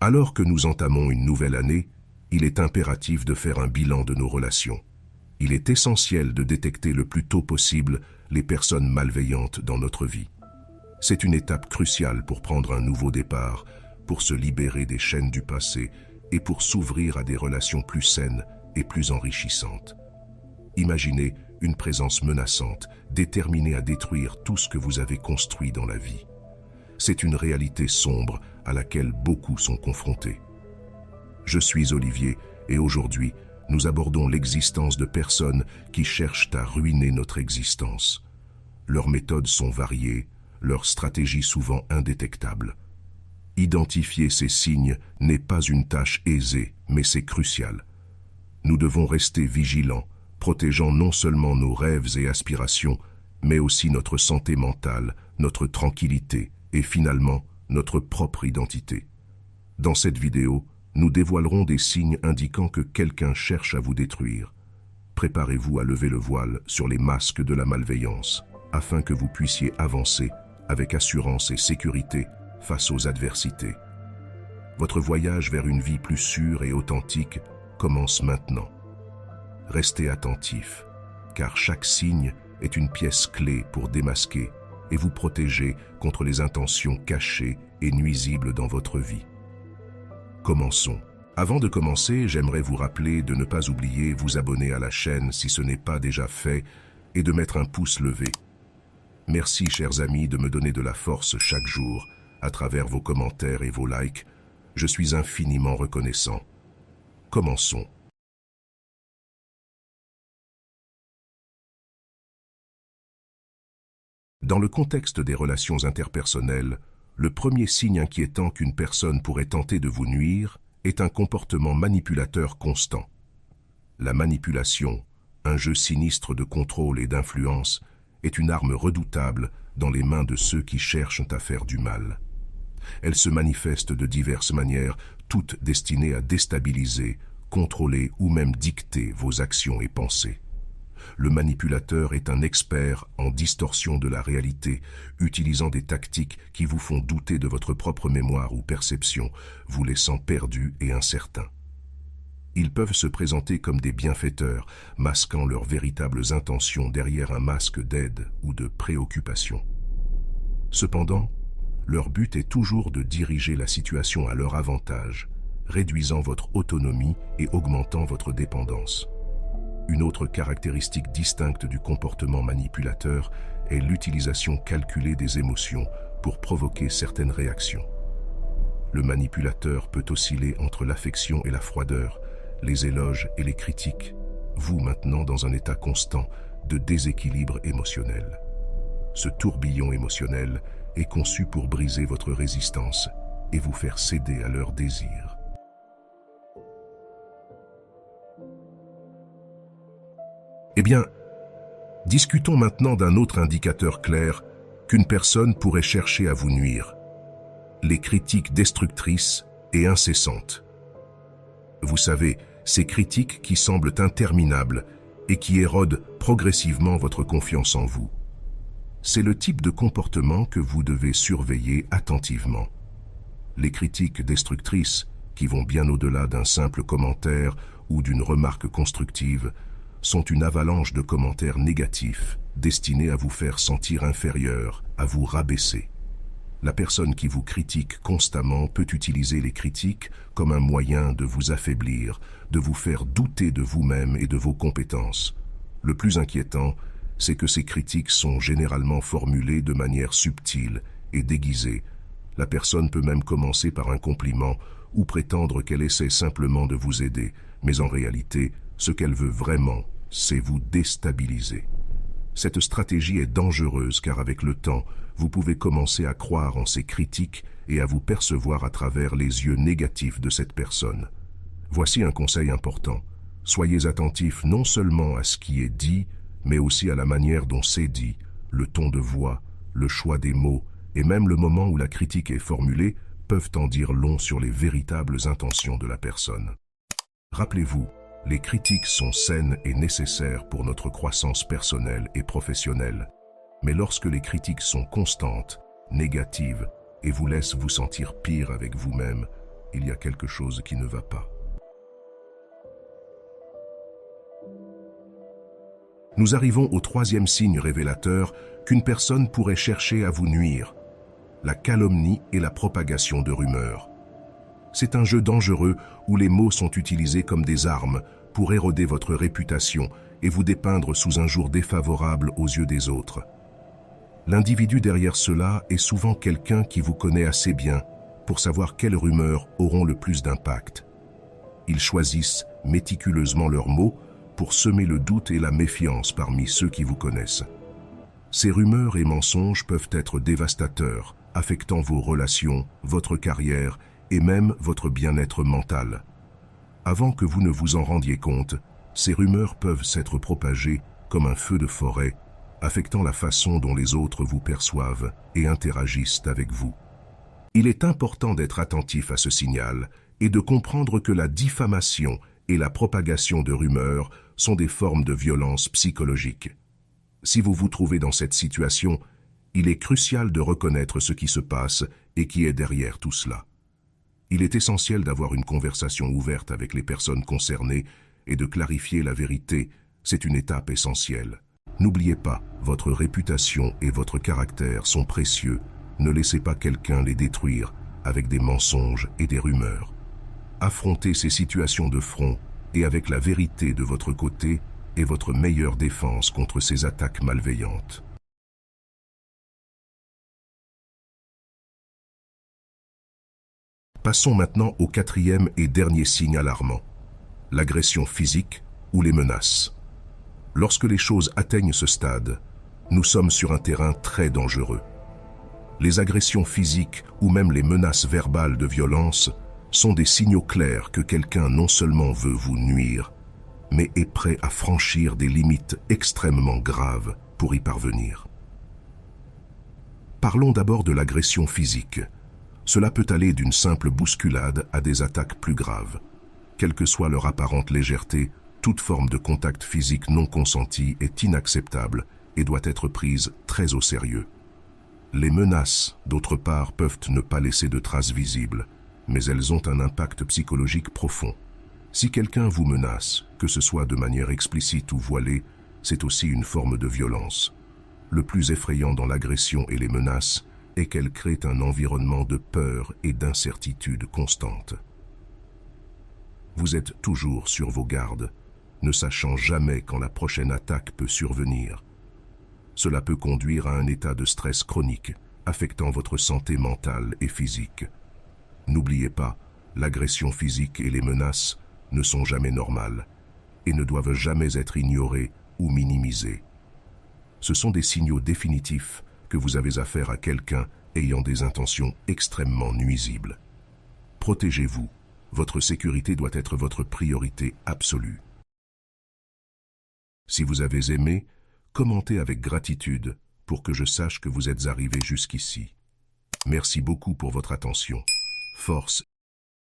Alors que nous entamons une nouvelle année, il est impératif de faire un bilan de nos relations. Il est essentiel de détecter le plus tôt possible les personnes malveillantes dans notre vie. C'est une étape cruciale pour prendre un nouveau départ, pour se libérer des chaînes du passé et pour s'ouvrir à des relations plus saines et plus enrichissantes. Imaginez une présence menaçante, déterminée à détruire tout ce que vous avez construit dans la vie. C'est une réalité sombre à laquelle beaucoup sont confrontés. Je suis Olivier et aujourd'hui, nous abordons l'existence de personnes qui cherchent à ruiner notre existence. Leurs méthodes sont variées, leurs stratégies souvent indétectables. Identifier ces signes n'est pas une tâche aisée, mais c'est crucial. Nous devons rester vigilants, protégeant non seulement nos rêves et aspirations, mais aussi notre santé mentale, notre tranquillité et finalement notre propre identité. Dans cette vidéo, nous dévoilerons des signes indiquant que quelqu'un cherche à vous détruire. Préparez-vous à lever le voile sur les masques de la malveillance, afin que vous puissiez avancer avec assurance et sécurité face aux adversités. Votre voyage vers une vie plus sûre et authentique commence maintenant. Restez attentif, car chaque signe est une pièce clé pour démasquer et vous protéger contre les intentions cachées et nuisibles dans votre vie. Commençons. Avant de commencer, j'aimerais vous rappeler de ne pas oublier vous abonner à la chaîne si ce n'est pas déjà fait et de mettre un pouce levé. Merci, chers amis, de me donner de la force chaque jour à travers vos commentaires et vos likes. Je suis infiniment reconnaissant. Commençons. Dans le contexte des relations interpersonnelles, le premier signe inquiétant qu'une personne pourrait tenter de vous nuire est un comportement manipulateur constant. La manipulation, un jeu sinistre de contrôle et d'influence, est une arme redoutable dans les mains de ceux qui cherchent à faire du mal. Elle se manifeste de diverses manières, toutes destinées à déstabiliser, contrôler ou même dicter vos actions et pensées. Le manipulateur est un expert en distorsion de la réalité, utilisant des tactiques qui vous font douter de votre propre mémoire ou perception, vous laissant perdu et incertain. Ils peuvent se présenter comme des bienfaiteurs, masquant leurs véritables intentions derrière un masque d'aide ou de préoccupation. Cependant, leur but est toujours de diriger la situation à leur avantage, réduisant votre autonomie et augmentant votre dépendance. Une autre caractéristique distincte du comportement manipulateur est l'utilisation calculée des émotions pour provoquer certaines réactions. Le manipulateur peut osciller entre l'affection et la froideur, les éloges et les critiques, vous maintenant dans un état constant de déséquilibre émotionnel. Ce tourbillon émotionnel est conçu pour briser votre résistance et vous faire céder à leurs désirs. Eh bien, discutons maintenant d'un autre indicateur clair qu'une personne pourrait chercher à vous nuire. Les critiques destructrices et incessantes. Vous savez, ces critiques qui semblent interminables et qui érodent progressivement votre confiance en vous. C'est le type de comportement que vous devez surveiller attentivement. Les critiques destructrices, qui vont bien au-delà d'un simple commentaire ou d'une remarque constructive, sont une avalanche de commentaires négatifs destinés à vous faire sentir inférieur, à vous rabaisser. La personne qui vous critique constamment peut utiliser les critiques comme un moyen de vous affaiblir, de vous faire douter de vous-même et de vos compétences. Le plus inquiétant, c'est que ces critiques sont généralement formulées de manière subtile et déguisée. La personne peut même commencer par un compliment ou prétendre qu'elle essaie simplement de vous aider, mais en réalité, ce qu'elle veut vraiment, c'est vous déstabiliser. Cette stratégie est dangereuse car avec le temps, vous pouvez commencer à croire en ces critiques et à vous percevoir à travers les yeux négatifs de cette personne. Voici un conseil important. Soyez attentifs non seulement à ce qui est dit, mais aussi à la manière dont c'est dit, le ton de voix, le choix des mots et même le moment où la critique est formulée peuvent en dire long sur les véritables intentions de la personne. Rappelez-vous, les critiques sont saines et nécessaires pour notre croissance personnelle et professionnelle. Mais lorsque les critiques sont constantes, négatives et vous laissent vous sentir pire avec vous-même, il y a quelque chose qui ne va pas. Nous arrivons au troisième signe révélateur qu'une personne pourrait chercher à vous nuire: la calomnie et la propagation de rumeurs. C'est un jeu dangereux où les mots sont utilisés comme des armes pour éroder votre réputation et vous dépeindre sous un jour défavorable aux yeux des autres. L'individu derrière cela est souvent quelqu'un qui vous connaît assez bien pour savoir quelles rumeurs auront le plus d'impact. Ils choisissent méticuleusement leurs mots pour semer le doute et la méfiance parmi ceux qui vous connaissent. Ces rumeurs et mensonges peuvent être dévastateurs, affectant vos relations, votre carrière et même votre bien-être mental. Avant que vous ne vous en rendiez compte, ces rumeurs peuvent s'être propagées comme un feu de forêt, affectant la façon dont les autres vous perçoivent et interagissent avec vous. Il est important d'être attentif à ce signal et de comprendre que la diffamation et la propagation de rumeurs sont des formes de violence psychologique. Si vous vous trouvez dans cette situation, il est crucial de reconnaître ce qui se passe et qui est derrière tout cela. Il est essentiel d'avoir une conversation ouverte avec les personnes concernées et de clarifier la vérité. C'est une étape essentielle. N'oubliez pas, votre réputation et votre caractère sont précieux. Ne laissez pas quelqu'un les détruire avec des mensonges et des rumeurs. Affrontez ces situations de front et avec la vérité de votre côté est votre meilleure défense contre ces attaques malveillantes. Passons maintenant au quatrième et dernier signe alarmant: l'agression physique ou les menaces. Lorsque les choses atteignent ce stade, nous sommes sur un terrain très dangereux. Les agressions physiques ou même les menaces verbales de violence sont des signaux clairs que quelqu'un non seulement veut vous nuire, mais est prêt à franchir des limites extrêmement graves pour y parvenir. Parlons d'abord de l'agression physique. Cela peut aller d'une simple bousculade à des attaques plus graves. Quelle que soit leur apparente légèreté, toute forme de contact physique non consenti est inacceptable et doit être prise très au sérieux. Les menaces, d'autre part, peuvent ne pas laisser de traces visibles, mais elles ont un impact psychologique profond. Si quelqu'un vous menace, que ce soit de manière explicite ou voilée, c'est aussi une forme de violence. Le plus effrayant dans l'agression et les menaces est qu'elles créent un environnement de peur et d'incertitude constante. Vous êtes toujours sur vos gardes, ne sachant jamais quand la prochaine attaque peut survenir. Cela peut conduire à un état de stress chronique, affectant votre santé mentale et physique. N'oubliez pas, l'agression physique et les menaces ne sont jamais normales et ne doivent jamais être ignorées ou minimisées. Ce sont des signaux définitifs que vous avez affaire à quelqu'un ayant des intentions extrêmement nuisibles. Protégez-vous, votre sécurité doit être votre priorité absolue. Si vous avez aimé, commentez avec gratitude pour que je sache que vous êtes arrivé jusqu'ici. Merci beaucoup pour votre attention. Force